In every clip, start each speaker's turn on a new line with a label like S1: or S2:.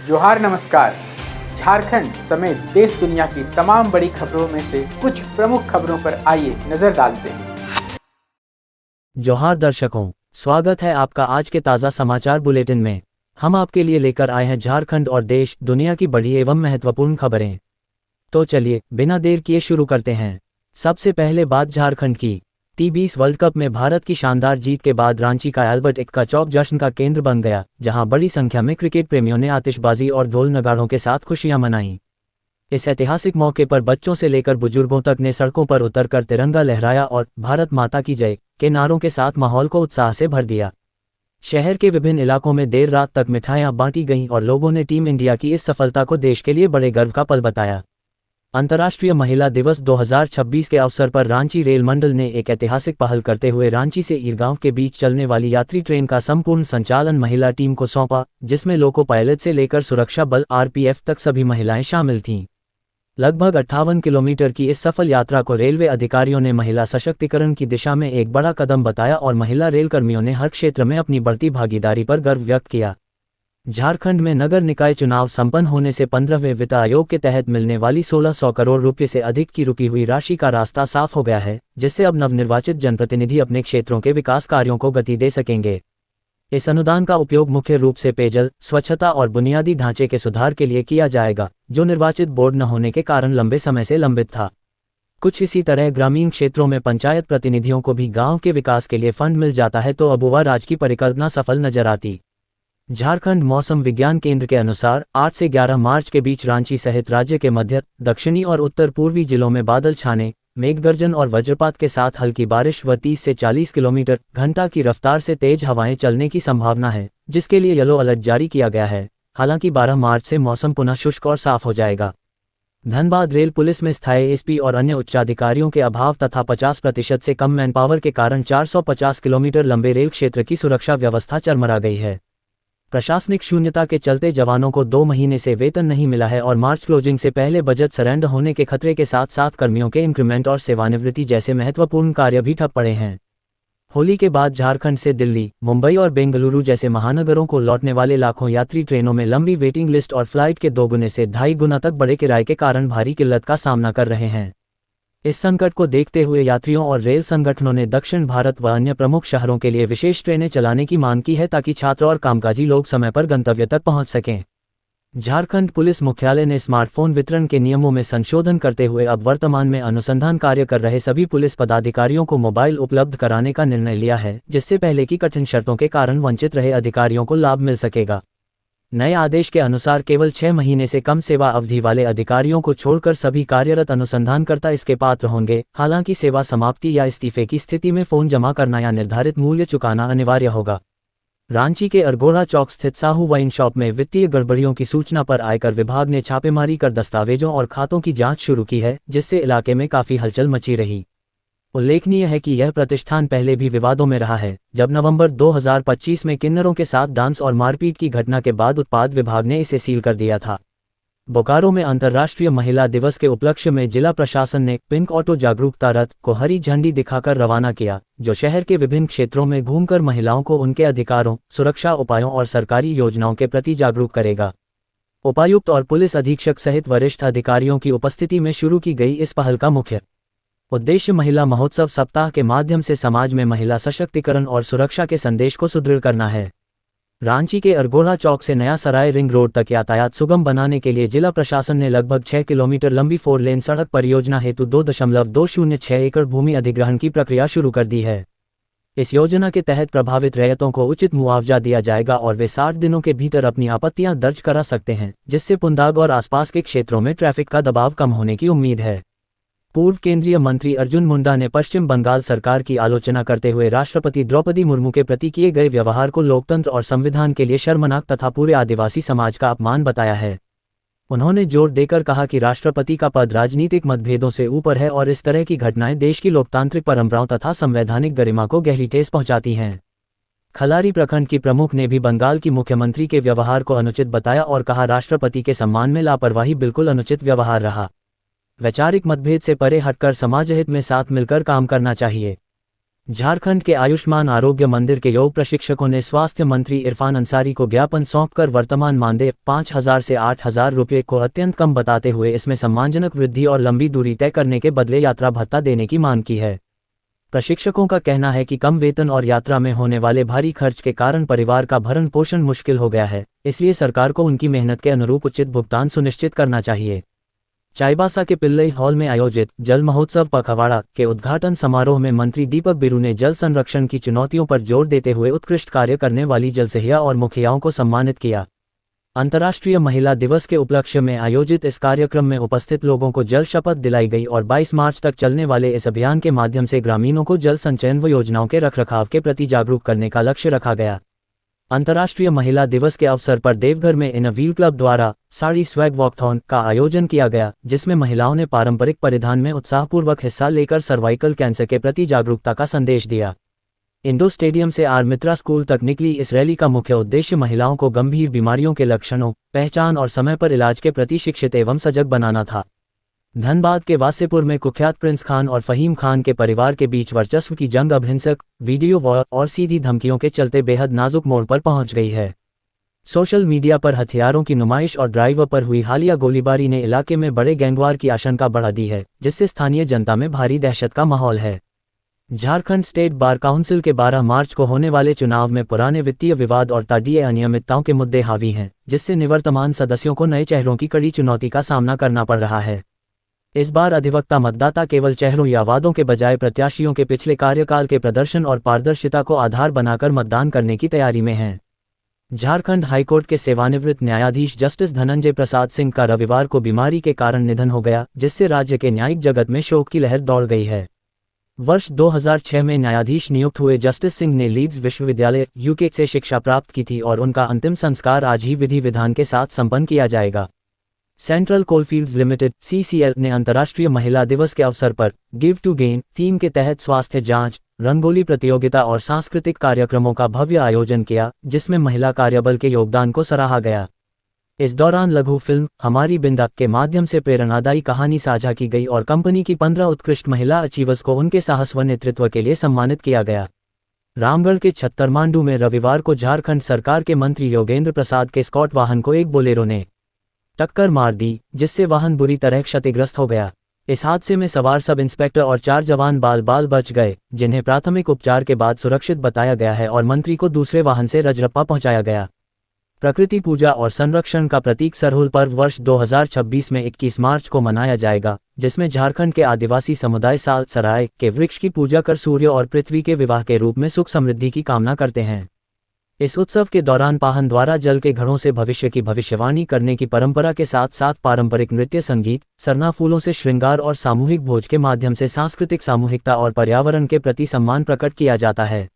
S1: जोहार नमस्कार। झारखंड समेत देश दुनिया की तमाम बड़ी खबरों में से कुछ प्रमुख खबरों पर आइए नजर डालते हैं।
S2: जोहार दर्शकों, स्वागत है आपका आज के ताज़ा समाचार बुलेटिन में। हम आपके लिए लेकर आए हैं झारखंड और देश दुनिया की बड़ी एवं महत्वपूर्ण खबरें। तो चलिए बिना देर किए शुरू करते हैं। सबसे पहले बात झारखंड की। T20 वर्ल्ड कप में भारत की शानदार जीत के बाद रांची का अल्बर्ट एक्का चौक जश्न का केंद्र बन गया, जहां बड़ी संख्या में क्रिकेट प्रेमियों ने आतिशबाजी और ढोल नगाड़ों के साथ खुशियां मनाईं। इस ऐतिहासिक मौके पर बच्चों से लेकर बुजुर्गों तक ने सड़कों पर उतरकर तिरंगा लहराया और भारत माता की जय के नारों के साथ माहौल को उत्साह से भर दिया। शहर के विभिन्न इलाकों में देर रात तक मिठाइयां बांटी गईं और लोगों ने टीम इंडिया की इस सफलता को देश के लिए बड़े गर्व का पल बताया। अंतर्राष्ट्रीय महिला दिवस 2026 के अवसर पर रांची रेल मंडल ने एक ऐतिहासिक पहल करते हुए रांची से ईरगांव के बीच चलने वाली यात्री ट्रेन का संपूर्ण संचालन महिला टीम को सौंपा, जिसमें लोको पायलट से लेकर सुरक्षा बल RPF तक सभी महिलाएं शामिल थीं। लगभग 58 किलोमीटर की इस सफल यात्रा को रेलवे अधिकारियों ने महिला सशक्तिकरण की दिशा में एक बड़ा कदम बताया और महिला रेलकर्मियों ने हर क्षेत्र में अपनी बढ़ती भागीदारी पर गर्व व्यक्त किया। झारखंड में नगर निकाय चुनाव संपन्न होने से 15वें वित्त आयोग के तहत मिलने वाली 1600 करोड़ रुपये से अधिक की रुकी हुई राशि का रास्ता साफ हो गया है, जिससे अब नवनिर्वाचित जनप्रतिनिधि अपने क्षेत्रों के विकास कार्यों को गति दे सकेंगे। इस अनुदान का उपयोग मुख्य रूप से पेयजल, स्वच्छता और बुनियादी ढांचे के सुधार के लिए किया जाएगा, जो निर्वाचित बोर्ड न होने के कारण लंबे समय से लंबित था। कुछ इसी तरह ग्रामीण क्षेत्रों में पंचायत प्रतिनिधियों को भी गांव के विकास के लिए फंड मिल जाता है, तो अबुवा राज की परिकल्पना सफल नजर आती। झारखंड मौसम विज्ञान केंद्र के अनुसार 8 से 11 मार्च के बीच रांची सहित राज्य के मध्य, दक्षिणी और उत्तर पूर्वी जिलों में बादल छाने, मेघगर्जन और वज्रपात के साथ हल्की बारिश व 30 से 40 किलोमीटर घंटा की रफ्तार से तेज हवाएं चलने की संभावना है, जिसके लिए येलो अलर्ट जारी किया गया है। हालांकि 12 मार्च से मौसम पुनः शुष्क और साफ हो जाएगा। धनबाद रेल पुलिस में स्थायी SP और अन्य उच्चाधिकारियों के अभाव तथा 50% से कम मैन पावर के कारण 450 किलोमीटर लंबे रेल क्षेत्र की सुरक्षा व्यवस्था चरमरा गई है। प्रशासनिक शून्यता के चलते जवानों को 2 महीने से वेतन नहीं मिला है और मार्च क्लोजिंग से पहले बजट सरेंडर होने के खतरे के साथ साथ कर्मियों के इंक्रीमेंट और सेवानिवृत्ति जैसे महत्वपूर्ण कार्य भी ठप पड़े हैं। होली के बाद झारखंड से दिल्ली, मुंबई और बेंगलुरु जैसे महानगरों को लौटने वाले लाखों यात्री ट्रेनों में लंबी वेटिंग लिस्ट और फ्लाइट के 2 गुने से 2.5 गुना तक बड़े किराए के कारण भारी किल्लत का सामना कर रहे हैं। इस संकट को देखते हुए यात्रियों और रेल संगठनों ने दक्षिण भारत व अन्य प्रमुख शहरों के लिए विशेष ट्रेनें चलाने की मांग की है, ताकि छात्र और कामकाजी लोग समय पर गंतव्य तक पहुंच सकें। झारखंड पुलिस मुख्यालय ने स्मार्टफोन वितरण के नियमों में संशोधन करते हुए अब वर्तमान में अनुसंधान कार्य कर रहे सभी पुलिस पदाधिकारियों को मोबाइल उपलब्ध कराने का निर्णय लिया है, जिससे पहले की कठिन शर्तों के कारण वंचित रहे अधिकारियों को लाभ मिल सकेगा। नए आदेश के अनुसार केवल 6 महीने से कम सेवा अवधि वाले अधिकारियों को छोड़कर सभी कार्यरत अनुसंधानकर्ता इसके पात्र होंगे। हालांकि सेवा समाप्ति या इस्तीफे की स्थिति में फोन जमा करना या निर्धारित मूल्य चुकाना अनिवार्य होगा। रांची के अरगोड़ा चौक स्थित साहू वाइन शॉप में वित्तीय गड़बड़ियों की सूचना पर आयकर विभाग ने छापेमारी कर दस्तावेजों और खातों की जांच शुरू की है, जिससे इलाके में काफी हलचल मची रही। उल्लेखनीय है कि यह प्रतिष्ठान पहले भी विवादों में रहा है, जब नवंबर 2025 में किन्नरों के साथ डांस और मारपीट की घटना के बाद उत्पाद विभाग ने इसे सील कर दिया था। बोकारो में अंतर्राष्ट्रीय महिला दिवस के उपलक्ष्य में जिला प्रशासन ने पिंक ऑटो जागरूकता रथ को हरी झंडी दिखाकर रवाना किया, जो शहर के विभिन्न क्षेत्रों में घूमकर महिलाओं को उनके अधिकारों, सुरक्षा उपायों और सरकारी योजनाओं के प्रति जागरूक करेगा। उपायुक्त और पुलिस अधीक्षक सहित वरिष्ठ अधिकारियों की उपस्थिति में शुरू की गई इस पहल का मुख्य उद्देश्य महिला महोत्सव सप्ताह के माध्यम से समाज में महिला सशक्तिकरण और सुरक्षा के संदेश को सुदृढ़ करना है। रांची के अरगोड़ा चौक से नया सराय रिंग रोड तक यातायात सुगम बनाने के लिए जिला प्रशासन ने लगभग 6 किलोमीटर लंबी 4 लेन सड़क परियोजना हेतु 2.206 एकड़ भूमि अधिग्रहण की प्रक्रिया शुरू कर दी है। इस योजना के तहत प्रभावित रैयतों को उचित मुआवजा दिया जाएगा और वे 60 दिनों के भीतर अपनी आपत्तियां दर्ज करा सकते हैं, जिससे पुंदाग और आसपास के क्षेत्रों में ट्रैफिक का दबाव कम होने की उम्मीद है। पूर्व केंद्रीय मंत्री अर्जुन मुंडा ने पश्चिम बंगाल सरकार की आलोचना करते हुए राष्ट्रपति द्रौपदी मुर्मू के प्रति किए गए व्यवहार को लोकतंत्र और संविधान के लिए शर्मनाक तथा पूरे आदिवासी समाज का अपमान बताया है। उन्होंने जोर देकर कहा कि राष्ट्रपति का पद राजनीतिक मतभेदों से ऊपर है और इस तरह की घटनाएं देश की लोकतांत्रिक परंपराओं तथा संवैधानिक गरिमा को गहरी ठेस पहुंचाती हैं। खलारी प्रखंड की प्रमुख ने भी बंगाल की मुख्यमंत्री के व्यवहार को अनुचित बताया और कहा, राष्ट्रपति के सम्मान में लापरवाही बिल्कुल अनुचित व्यवहार रहा। वैचारिक मतभेद से परे हटकर समाज हित में साथ मिलकर काम करना चाहिए। झारखंड के आयुष्मान आरोग्य मंदिर के योग प्रशिक्षकों ने स्वास्थ्य मंत्री इरफान अंसारी को ज्ञापन सौंपकर वर्तमान मानदेय 5,000 से 8,000 रुपये को अत्यंत कम बताते हुए इसमें सम्मानजनक वृद्धि और लंबी दूरी तय करने के बदले यात्रा भत्ता देने की मांग की है। प्रशिक्षकों का कहना है कि कम वेतन और यात्रा में होने वाले भारी खर्च के कारण परिवार का भरण पोषण मुश्किल हो गया है, इसलिए सरकार को उनकी मेहनत के अनुरूप उचित भुगतान सुनिश्चित करना चाहिए। चाईबासा के पिल्लई हॉल में आयोजित जल महोत्सव पखवाड़ा के उद्घाटन समारोह में मंत्री दीपक बिरू ने जल संरक्षण की चुनौतियों पर जोर देते हुए उत्कृष्ट कार्य करने वाली जलसहिया और मुखियाओं को सम्मानित किया। अंतर्राष्ट्रीय महिला दिवस के उपलक्ष्य में आयोजित इस कार्यक्रम में उपस्थित लोगों को जल शपथ दिलाई गई और 22 मार्च तक चलने वाले इस अभियान के माध्यम से ग्रामीणों को जल संचयन व योजनाओं के रखरखाव के प्रति जागरूक करने का लक्ष्य रखा गया। अंतर्राष्ट्रीय महिला दिवस के अवसर पर देवघर में इन व्हील क्लब द्वारा साड़ी स्वैग वॉकथॉन का आयोजन किया गया, जिसमें महिलाओं ने पारंपरिक परिधान में उत्साहपूर्वक हिस्सा लेकर सर्वाइकल कैंसर के प्रति जागरूकता का संदेश दिया। इंडो स्टेडियम से आर मित्रा स्कूल तक निकली इस रैली का मुख्य उद्देश्य महिलाओं को गंभीर बीमारियों के लक्षणों, पहचान और समय पर इलाज के प्रति शिक्षित एवं सजग बनाना था। धनबाद के वासेपुर में कुख्यात प्रिंस खान और फहीम खान के परिवार के बीच वर्चस्व की जंग अब हिंसक वीडियो वॉर और सीधी धमकियों के चलते बेहद नाजुक मोड़ पर पहुंच गई है। सोशल मीडिया पर हथियारों की नुमाइश और ड्राइवर पर हुई हालिया गोलीबारी ने इलाके में बड़े गैंगवार की आशंका बढ़ा दी है, जिससे स्थानीय जनता में भारी दहशत का माहौल है। झारखंड स्टेट बार काउंसिल के 12 मार्च को होने वाले चुनाव में पुराने वित्तीय विवाद और ताड़ीय अनियमितताओं के मुद्दे हावी हैं, जिससे निवर्तमान सदस्यों को नए चेहरों की कड़ी चुनौती का सामना करना पड़ रहा है। इस बार अधिवक्ता मतदाता केवल चेहरों या वादों के बजाय प्रत्याशियों के पिछले कार्यकाल के प्रदर्शन और पारदर्शिता को आधार बनाकर मतदान करने की तैयारी में हैं। झारखंड हाईकोर्ट के सेवानिवृत्त न्यायाधीश जस्टिस धनंजय प्रसाद सिंह का रविवार को बीमारी के कारण निधन हो गया, जिससे राज्य के न्यायिक जगत में शोक की लहर दौड़ गई है। वर्ष 2006 में न्यायाधीश नियुक्त हुए जस्टिस सिंह ने लीड्स विश्वविद्यालय यूके से शिक्षा प्राप्त की थी और उनका अंतिम संस्कार आज ही विधि विधान के साथ संपन्न किया जाएगा। सेंट्रल कोलफील्ड्स लिमिटेड (CCL) ने अंतर्राष्ट्रीय महिला दिवस के अवसर पर गिव टू गेन थीम के तहत स्वास्थ्य जांच, रंगोली प्रतियोगिता और सांस्कृतिक कार्यक्रमों का भव्य आयोजन किया, जिसमें महिला कार्यबल के योगदान को सराहा गया। इस दौरान लघु फिल्म हमारी बिंदा के माध्यम से प्रेरणादायी कहानी साझा की गई और कंपनी की 15 उत्कृष्ट महिला अचीवर्स को उनके साहस व नेतृत्व के लिए सम्मानित किया गया। रामगढ़ के छत्तरमांडू में रविवार को झारखंड सरकार के मंत्री योगेंद्र प्रसाद के स्कॉट वाहन को एक बोलेरो ने टक्कर मार दी, जिससे वाहन बुरी तरह क्षतिग्रस्त हो गया। इस हादसे में सवार सब इंस्पेक्टर और 4 जवान बाल बच गए, जिन्हें प्राथमिक उपचार के बाद सुरक्षित बताया गया है और मंत्री को दूसरे वाहन से रजरप्पा पहुंचाया गया। प्रकृति पूजा और संरक्षण का प्रतीक सरहुल पर्व वर्ष 2026 में 21 मार्च को मनाया जाएगा, जिसमें झारखंड के आदिवासी समुदाय साल सराय के वृक्ष की पूजा कर सूर्य और पृथ्वी के विवाह के रूप में सुख समृद्धि की कामना करते हैं। इस उत्सव के दौरान पाहन द्वारा जल के घड़ों से भविष्य की भविष्यवाणी करने की परंपरा के साथ साथ पारंपरिक नृत्य, संगीत, सरना फूलों से श्रृंगार और सामूहिक भोज के माध्यम से सांस्कृतिक सामूहिकता और पर्यावरण के प्रति सम्मान प्रकट किया जाता है।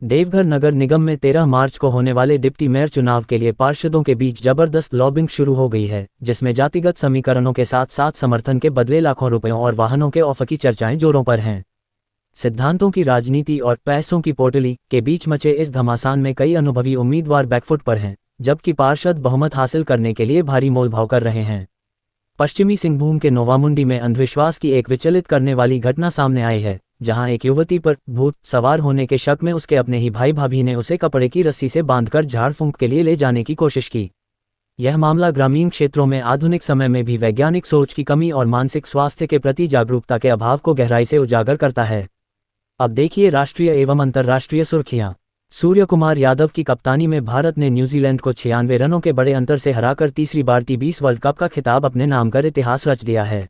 S2: देवघर नगर निगम में 13 मार्च को होने वाले डिप्टी मेयर चुनाव के लिए पार्षदों के बीच जबरदस्त लॉबिंग शुरू हो गई है, जिसमें जातिगत समीकरणों के साथ साथ समर्थन के बदले लाखों रुपयों और वाहनों के ऑफर की चर्चाएं जोरों पर हैं। सिद्धांतों की राजनीति और पैसों की पोटली के बीच मचे इस घमासान में कई अनुभवी उम्मीदवार बैकफुट पर हैं, जबकि पार्षद बहुमत हासिल करने के लिए भारी मोलभाव कर रहे हैं। पश्चिमी सिंहभूम के नोवामुंडी में अंधविश्वास की एक विचलित करने वाली घटना सामने आई है, जहां एक युवती पर भूत सवार होने के शक में उसके अपने ही भाई भाभी ने उसे कपड़े की रस्सी से बांधकर झाड़ फूंक के लिए ले जाने की कोशिश की। यह मामला ग्रामीण क्षेत्रों में आधुनिक समय में भी वैज्ञानिक सोच की कमी और मानसिक स्वास्थ्य के प्रति जागरूकता के अभाव को गहराई से उजागर करता है। अब देखिए राष्ट्रीय एवं अंतर्राष्ट्रीय सुर्खियां। सूर्य कुमार यादव की कप्तानी में भारत ने न्यूजीलैंड को 96 रनों के बड़े अंतर से हराकर तीसरी बार T20 वर्ल्ड कप का खिताब अपने नाम कर इतिहास रच दिया है।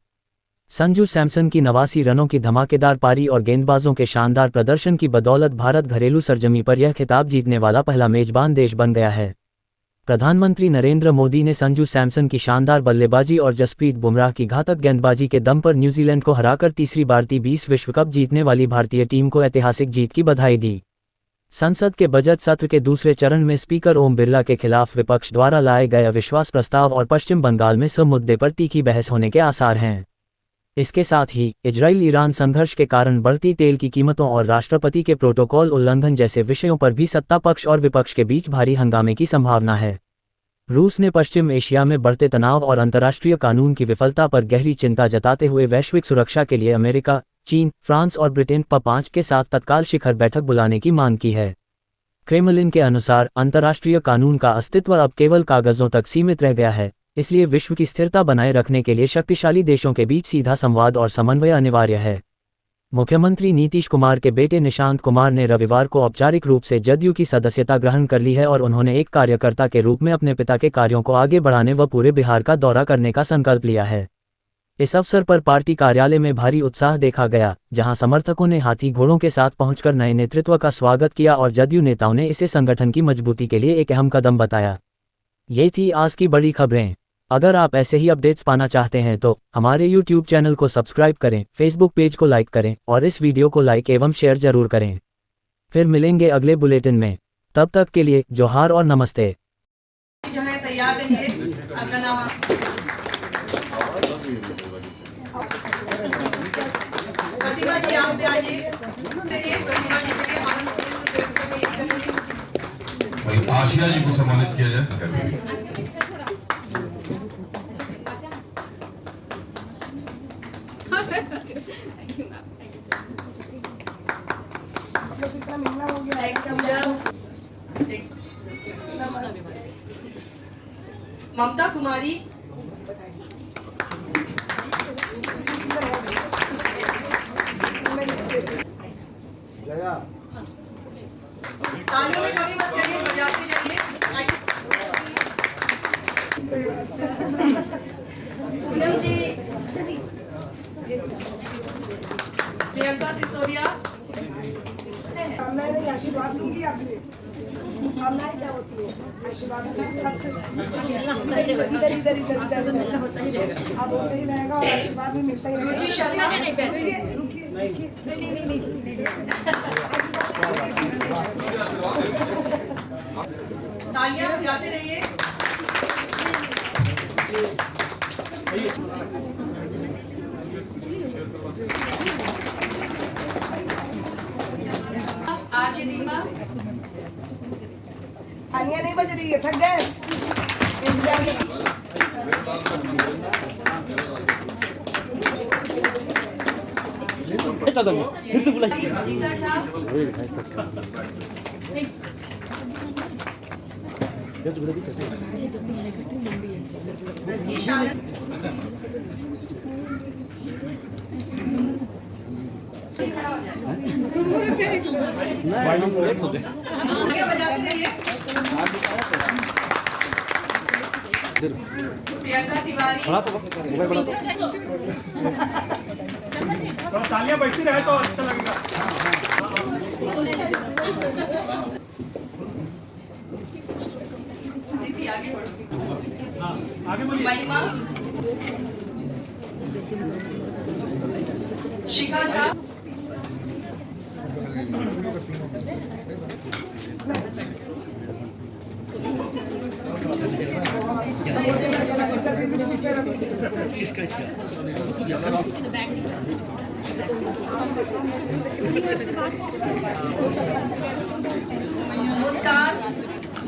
S2: संजू सैमसन की 89 रनों की धमाकेदार पारी और गेंदबाजों के शानदार प्रदर्शन की बदौलत भारत घरेलू सरजमी पर यह खिताब जीतने वाला पहला मेजबान देश बन गया है। प्रधानमंत्री नरेंद्र मोदी ने संजू सैमसन की शानदार बल्लेबाजी और जसप्रीत बुमराह की घातक गेंदबाजी के दम पर न्यूजीलैंड को हराकर तीसरी बार T20 विश्व कप जीतने वाली भारतीय टीम को ऐतिहासिक जीत की बधाई दी। संसद के बजट सत्र के दूसरे चरण में स्पीकर ओम बिरला के खिलाफ विपक्ष द्वारा लाए गए अविश्वास प्रस्ताव और पश्चिम बंगाल में सब मुद्दे पर तीखी बहस होने के आसार हैं। इसके साथ ही इजराइल ईरान संघर्ष के कारण बढ़ती तेल की कीमतों और राष्ट्रपति के प्रोटोकॉल उल्लंघन जैसे विषयों पर भी सत्ता पक्ष और विपक्ष के बीच भारी हंगामे की संभावना है। रूस ने पश्चिम एशिया में बढ़ते तनाव और अंतर्राष्ट्रीय कानून की विफलता पर गहरी चिंता जताते हुए वैश्विक सुरक्षा के लिए अमेरिका, चीन, फ्रांस और ब्रिटेन प5 के साथ तत्काल शिखर बैठक बुलाने की मांग की है। क्रेमलिन के अनुसार अंतर्राष्ट्रीय कानून का अस्तित्व अब केवल कागजों तक सीमित रह गया है, इसलिए विश्व की स्थिरता बनाए रखने के लिए शक्तिशाली देशों के बीच सीधा संवाद और समन्वय अनिवार्य है। मुख्यमंत्री नीतीश कुमार के बेटे निशांत कुमार ने रविवार को औपचारिक रूप से जदयू की सदस्यता ग्रहण कर ली है और उन्होंने एक कार्यकर्ता के रूप में अपने पिता के कार्यों को आगे बढ़ाने व पूरे बिहार का दौरा करने का संकल्प लिया है। इस अवसर पर पार्टी कार्यालय में भारी उत्साह देखा गया, जहां समर्थकों ने हाथी घोड़ों के साथ पहुंचकर नए नेतृत्व का स्वागत किया और जदयू नेताओं ने इसे संगठन की मजबूती के लिए एक अहम कदम बताया। ये थी आज की बड़ी खबरें। अगर आप ऐसे ही अपडेट्स पाना चाहते हैं तो हमारे YouTube चैनल को सब्सक्राइब करें, Facebook पेज को लाइक करें और इस वीडियो को लाइक एवं शेयर जरूर करें। फिर मिलेंगे अगले बुलेटिन में, तब तक के लिए जोहार और नमस्ते।
S3: जो है तैयार रहिए। अपना नाम प्रतिभा जी, आप भी आइए। प्रतिभा जी के लिए
S4: आशिया जी को सम्मानित किया जाए।
S3: ममता कुमारी, तालियों में कमी मत करिए, बजाते जाइए। पूनम जी, प्रियंका सिसोदिया,
S5: मैं आशीर्वाद दूंगी आपसे। कामनाएं क्या होती है? आशीर्वाद इधर इधर इधर इधर अब होते ही रहेगा और आशीर्वाद भी मिलता ही
S3: रुचि शर्मा,
S5: रहेगा। रुकिए
S3: तालियां बजाते रहिए। आरजे दीपा,
S5: तालियां नहीं बज रही है, थक गए इंतजार में।
S3: फिर से बुलाइए। अनीता शाह, ईशान, खड़ा हो जाए। तालियां बजाते रहिए। प्रियंका तिवारी,
S6: तालियां बैठती रहे तो अच्छा लगेगा।
S3: दीदी आगे बढ़ो।
S6: आगे बोलिए।
S3: महिमा, शिखा झा,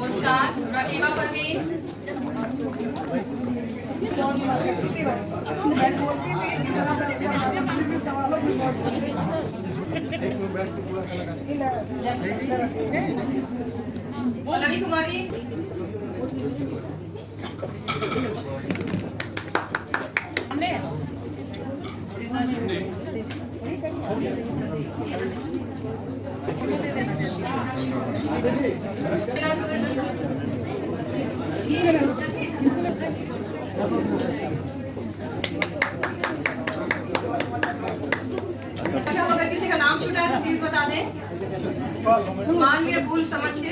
S3: मुस्कान, रकीबा परवीन,
S5: मैं बोलती थी इस तरह सवालों की
S3: पल्लवी कुमारी, अच्छा, अगर किसी का नाम छूटा है तो प्लीज बता दें, मानवीय भूल समझ के।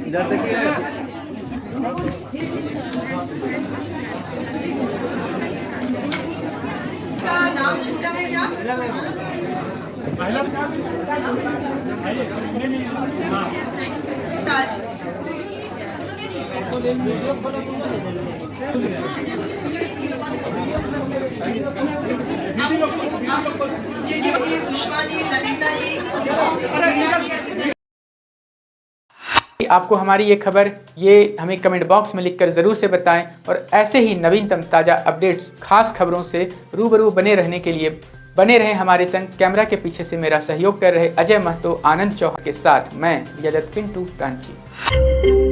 S4: इधर देखिए।
S3: का नाम छूटा है क्या? साज, सुषमा जी, ललिता जी,
S1: आपको हमारी ये खबर हमें कमेंट बॉक्स में लिखकर ज़रूर से बताएं और ऐसे ही नवीनतम ताज़ा अपडेट्स खास खबरों से रूबरू बने रहने के लिए बने रहें हमारे संग। कैमरा के पीछे से मेरा सहयोग कर रहे अजय महतो, आनंद चौहान के साथ मैं यजत पिंटू रांची।